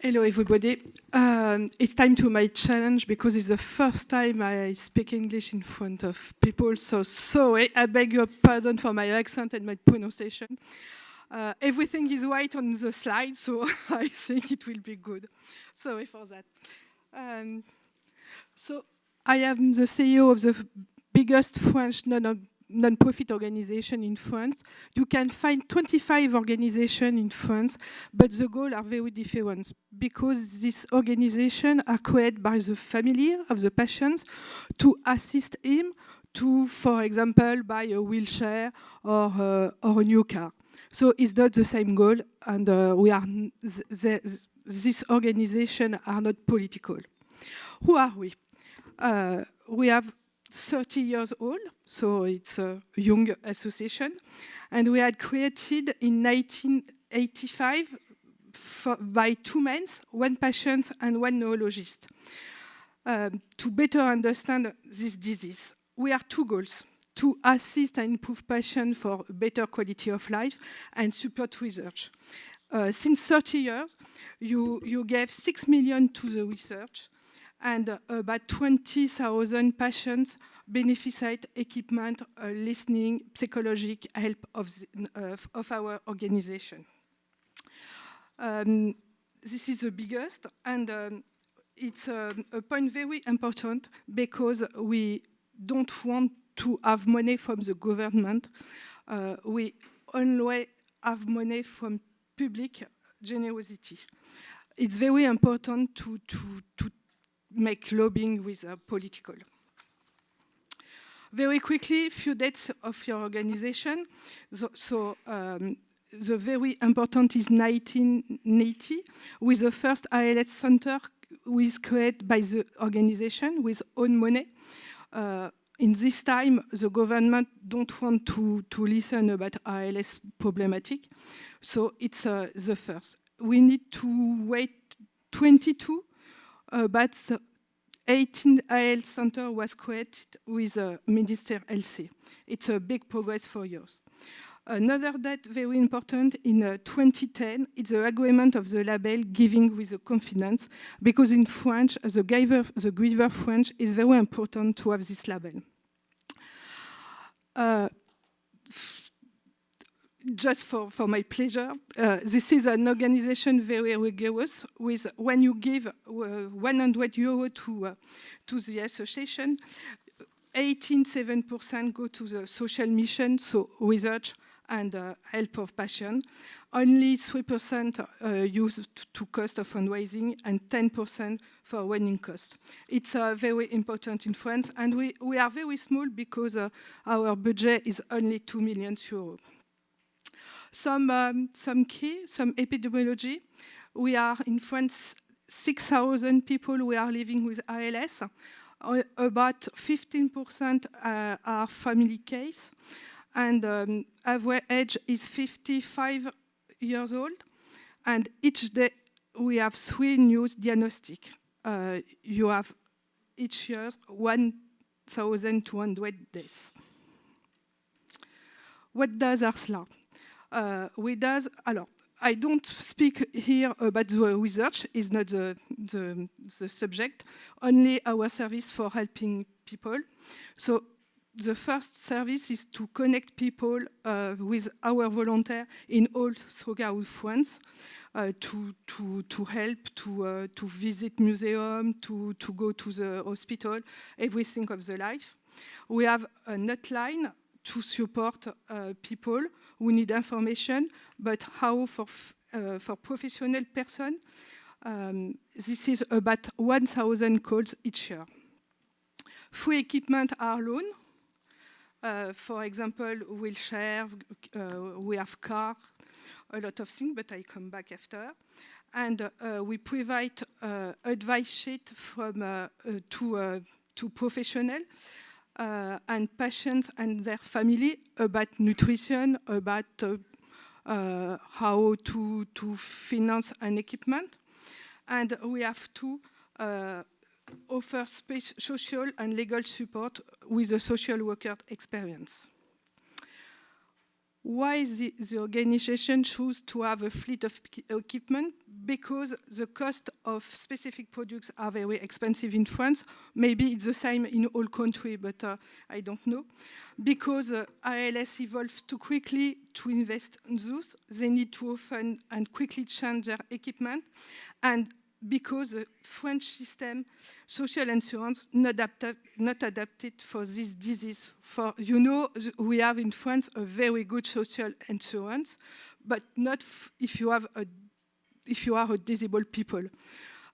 Hello everybody. It's time to my challenge because it's the first time I speak English in front of people, so sorry, I beg your pardon for my accent and my pronunciation. Everything is white on the slide, so I think it will be good. Sorry for that. So I am the CEO of the biggest French non-profit organization in France. You can find 25 organizations in France, but the goals are very different because these organizations are created by the family of the patient to assist him to, for example, buy a wheelchair or a new car. So it's not the same goal, and these organizations are not political. Who are we? We have 30 years old, so it's a young association, and we had created in 1985 by 2 men, 1 patient and 1 neurologist, to better understand this disease. We have 2 goals: to assist and improve patients for better quality of life and support research. Since 30 years, you gave 6 million to the research, and about 20,000 patients benefited equipment, listening, psychological help of our organization. This is the biggest, and it's a point very important because we don't want to have money from the government. We only have money from public generosity. It's very important to make lobbying with political. Very quickly, few dates of your organization. The very important is 1980, with the first ALS Center was created by the organization with own money. In this time, the government don't want to listen about ALS problematic, so it's the first. We need to wait 22, but 18 ALS Center was created with Minister LC. It's a big progress for years. Another date very important in 2010, it's the agreement of the label Giving with the Confidence, because in French, the giver French is very important to have this label. Just for my pleasure, this is an organization very rigorous. With when you give 100 euros to the association, 87% go to the social mission, so research and help of patients. Only 3% used to cost of fundraising, and 10% for running cost. It's very important in France, and we are very small because our budget is only 2 million euros. Some epidemiology. We are in France 6,000 people who are living with ALS. About 15% are family case, and average age is 55 years old. And each day we have 3 new diagnostics. You have each year 1,200 deaths. What does ARSLA? I don't speak here about the research, it's not the subject, only our service for helping people. So the first service is to connect people with our volunteer in all throughout France, to help, to visit museum, to go to the hospital, everything of the life. We have a hotline to support people who need information, but how for professional person. This is about 1,000 calls each year. Free equipment are loaned. For example, wheelchair, we have car, a lot of things, but I come back after. And we provide advice sheet from to professional and patients and their family about nutrition, about how to finance an equipment. And we have to offer social and legal support with a social worker experience. Why the organization chose to have a fleet of equipment? Because the cost of specific products are very expensive in France. Maybe it's the same in all countries, but I don't know. Because ALS evolves too quickly to invest in those, they need to often and quickly change their equipment. And because the French system, social insurance, not adapted for this disease. For, you know, we have in France a very good social insurance, but not if you are a disabled people.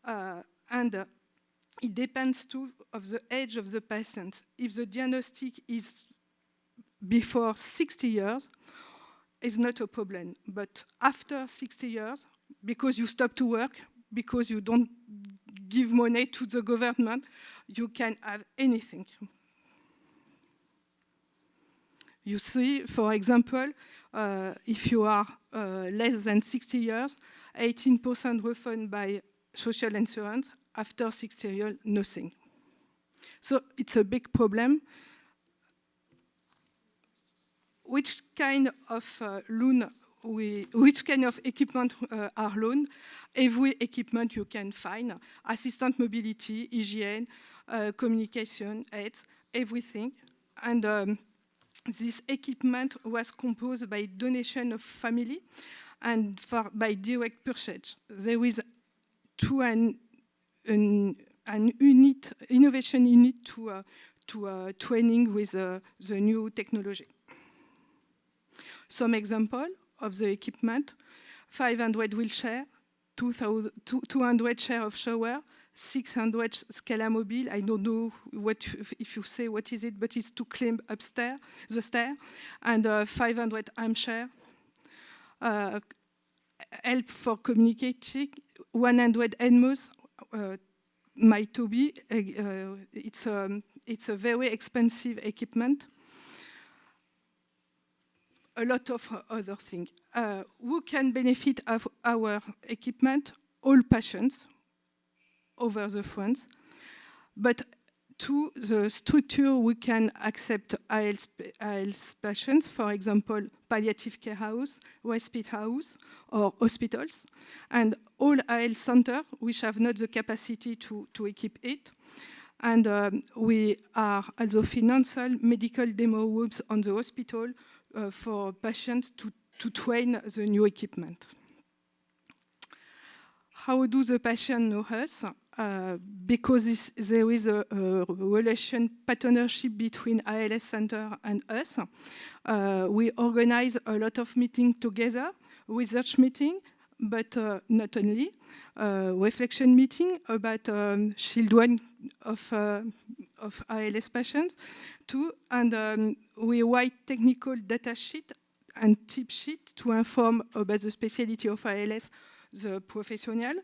It depends too of the age of the patient. If the diagnostic is before 60 years, it's not a problem. But after 60 years, because you stop to work, because you don't give money to the government, you can have anything. You see, for example, if you are less than 60 years, 18% refunded by social insurance. After 60 years, nothing. So it's a big problem. Which kind of loan which kind of equipment are loaned? Every equipment you can find, assistant mobility, hygiene, communication, aids, everything. And this equipment was composed by donation of family and by direct purchase. There is an innovation unit to training with the new technology. Some example of the equipment: 500 wheelchair, 200 chair of shower, 600 Scala mobile. I don't know if you say what is it, but it's to climb upstairs, the stair, and 500 armchair. Help for communicating, 100 ENMOs. My Toby, it's a very expensive equipment. A lot of other things. Who can benefit of our equipment? All patients over the France. But to the structure, we can accept ALS patients, for example, palliative care house, respite house, or hospitals. And all ALS centers, which have not the capacity to equip it. And we are also financial medical demo rooms on the hospital for patients to train the new equipment. How do the patients know us? Because there is a partnership between ALS Center and us. We organize a lot of meetings together, research meeting, but not only. Reflection meeting about children of ALS patients too, and we write technical data sheet and tip sheet to inform about the specialty of ALS, the professional,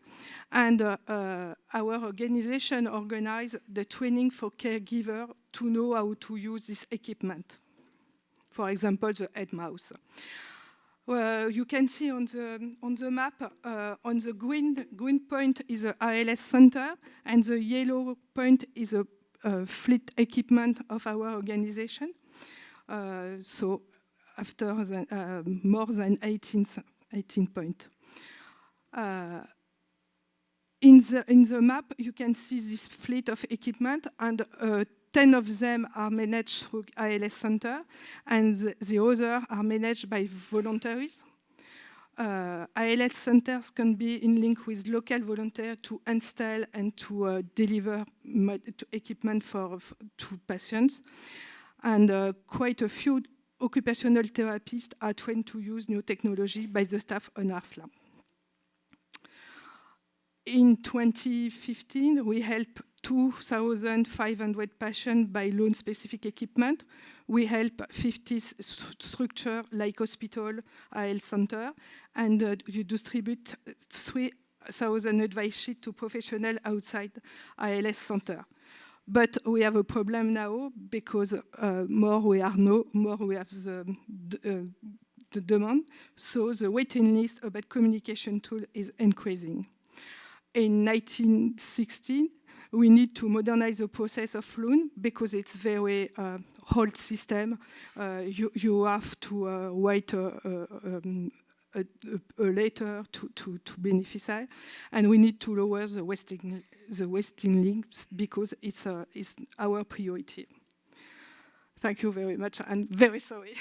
and our organization organize the training for caregiver to know how to use this equipment. For example, the head mouse. You can see on the map, on the green point is the ALS Center, and the yellow point is a fleet equipment of our organization. So after more than 18 points. In the map, you can see this fleet of equipment, and 10 of them are managed through ALS Center, and the others are managed by volunteers. ALS centers can be in link with local volunteers to install and to deliver equipment to patients. And quite a few occupational therapists are trained to use new technology by the staff on ARSLA. In 2015, we helped 2,500 patients by loan-specific equipment. We help 50 structures like hospital, ALS center, and you distribute 3,000 advice sheets to professionals outside ALS center. But we have a problem now because more we have the demand. So the waiting list about communication tool is increasing. In 1960, We need to modernize the process of loan because it's very old system. You have to wait a letter to beneficiary, and we need to lower the waiting lists because it's our priority. Thank you very much. I'm very sorry.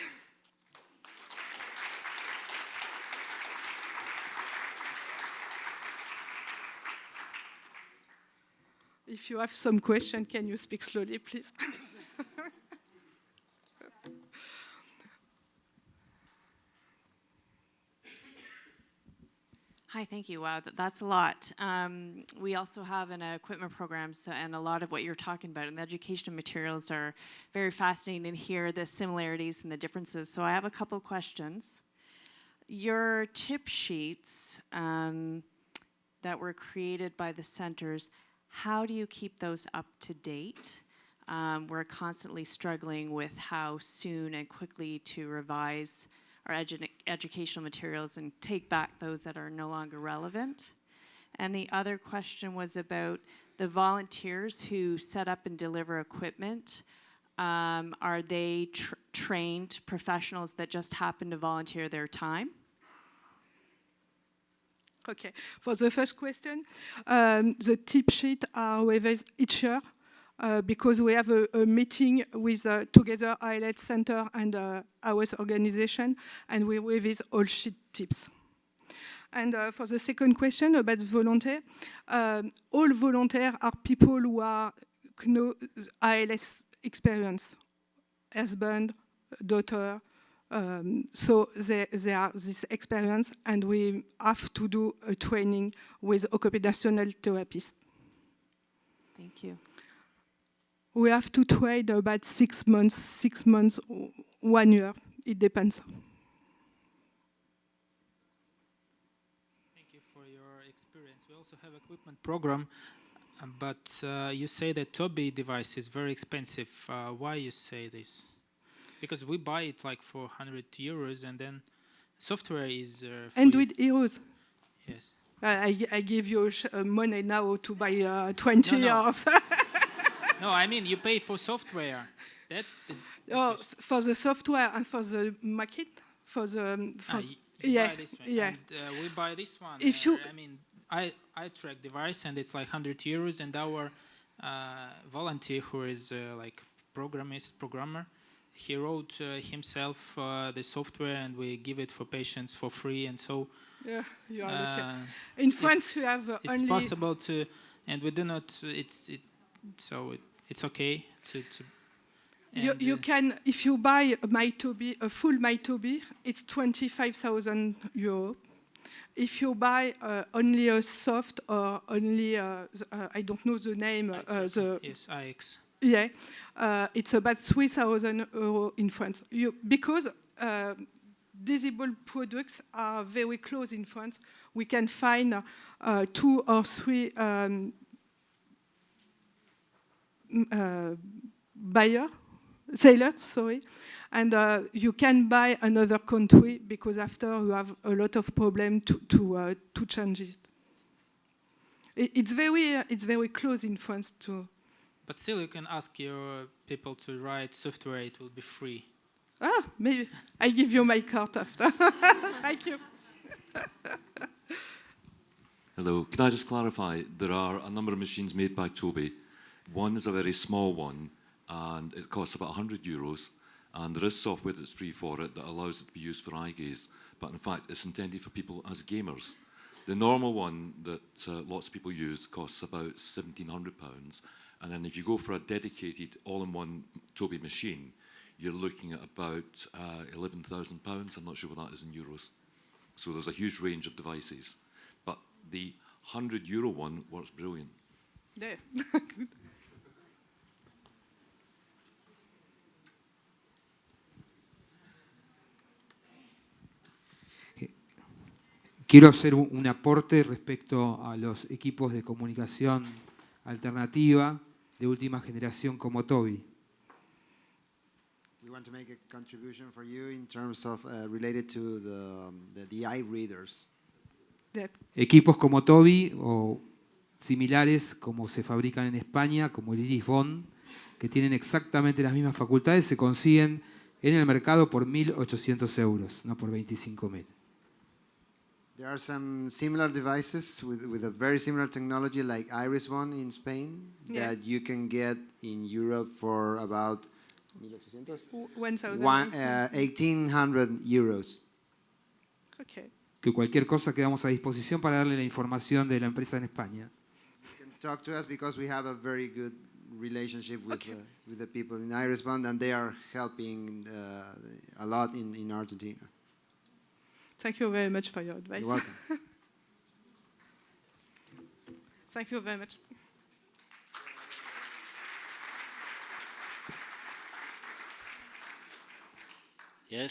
If you have some question, can you speak slowly, please? Hi, thank you. Wow, that's a lot. We also have an equipment program, and a lot of what you're talking about, and the educational materials are very fascinating to hear the similarities and the differences. So I have a couple of questions. Your tip sheets that were created by the centers, how do you keep those up to date? We're constantly struggling with how soon and quickly to revise our educational materials and take back those that are no longer relevant. And the other question was about the volunteers who set up and deliver equipment. Are they trained professionals that just happen to volunteer their time? Okay, for the first question, the tip sheet are revised each year because we have a meeting with together ALS Centre and our organization, and we revise all sheet tips. And for the second question about volunteer, all volunteers are people who are know ALS experience, husband, daughter. So they are this experience, and we have to do a training with occupational therapists. Thank you. We have to train about 6 months, 1 year. It depends. Thank you for your experience. We also have equipment program, but you say that Tobii device is very expensive. Why you say this? Because we buy it like for €100, and then software is free. €100. Yes. I give you money now to buy 20 years. No, I mean you pay for software. That's the for the software and for the market, for the buy this one. And, we buy this one. If you, I mean, I track device, and it's like €100, and our volunteer who is like programmer, he wrote himself the software, and we give it for patients for free, and so. Yeah, you are lucky. In France, we have it's only possible to, and we do not. It's okay to. You can, if you buy a full MyTobii, it's €25,000. If you buy only a soft or only, I don't know the name, yes, IX. Yeah, it's about €3,000 in France. Because disabled products are very close in France, we can find 2 or 3 sellers, sorry, and you can buy another country because after you have a lot of problem to change it. It's very close in France too. But still, you can ask your people to write software. It will be free. Maybe I give you my card after. Thank you. Hello. Can I just clarify? There are a number of machines made by Tobii. One is a very small one, and it costs about €100. And there is software that's free for it that allows it to be used for eye gaze. But in fact, it's intended for people as gamers. The normal one that lots of people use costs about £1,700. And then if you go for a dedicated all-in-one Tobii machine, you're looking at about £11,000. I'm not sure what that is in euros. So there's a huge range of devices. But the €100 one works brilliant. There. Quiero hacer un aporte respecto a los equipos de comunicación alternativa de última generación como Tobii. We want to make a contribution for you in terms of related to the eye readers. Equipos como Tobii o similares como se fabrican en España, como el Iris Bond, que tienen exactamente las mismas facultades, se consiguen en el mercado por 1.800 euros, no por 25.000. There are some similar devices with a very similar technology like Iris One in Spain that you can get in Europe for about 1,800 euros. Okay. Que cualquier cosa quedamos a disposición para darle la información de la empresa en España. You can talk to us because we have a very good relationship with the people in Iris One, and they are helping a lot in Argentina. Thank you very much for your advice. You're welcome. Thank you very much.